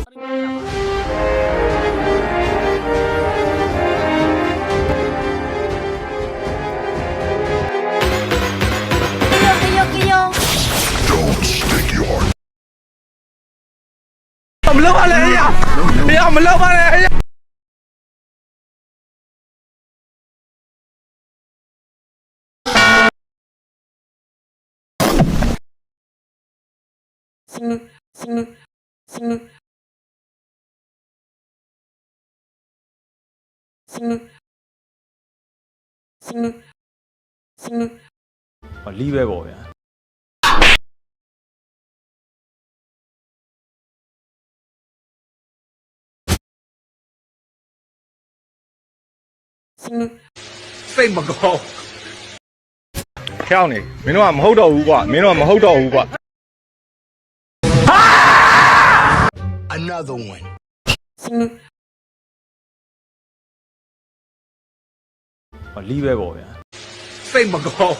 မလုပ်ပါနဲ့အေးရမလုပ်ပါနဲ့အေးလီးပဲပေါ့ဗျာစိတ်မကောင်းခေါင်းနေမင်းတို့ကမဟုတ်တော့ဘူးကွာမင်းတို့ကမဟုတ်တော့ဘူးကွာ Another one. လီးပဲပေါ့ဗျာစိတ်မကောင်း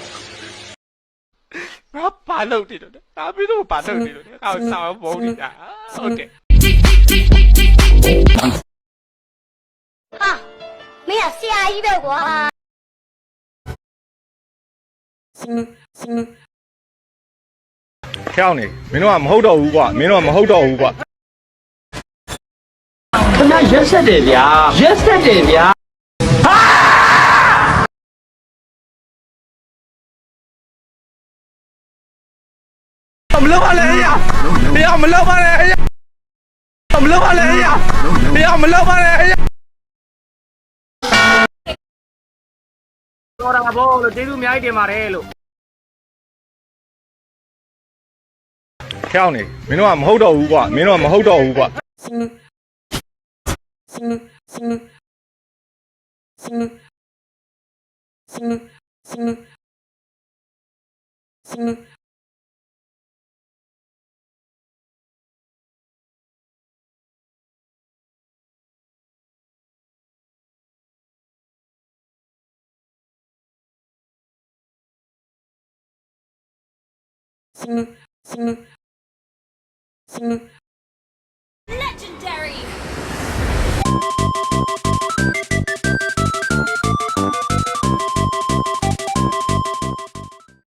ငါပါလို့တည်တော့ဒါပြီးတော့ပါလို့တည်တော့ငါစာဘုံနေတာဟုတ်တယ်ဟာမင်းကဆရာကြီးပဲကွာခေါင်းနေမင်းတို့ကမဟုတ်တော့ဘူးကွာမင်းတို့ကမဟုတ်တော့ဘူးကွာခင်ဗျာရက်ဆက်တယ်ဗျာရက်ဆက်တယ်ဗျာမလုပ်ပါနဲ့အေးရမလုပ်ပါနဲ့အေးမလုပ်ပါနဲ့အေးရမလုပ်ပါနဲ့အေးတော်တာဘောလို့ကျေးဇူးအများကြီးတင်ပါတယ်လို့ခေါင်းနေမင်းတို့ကမဟုတ်တော့ဘူးကွာမင်းတို့ကမဟုတ်တော့ဘူးကွာ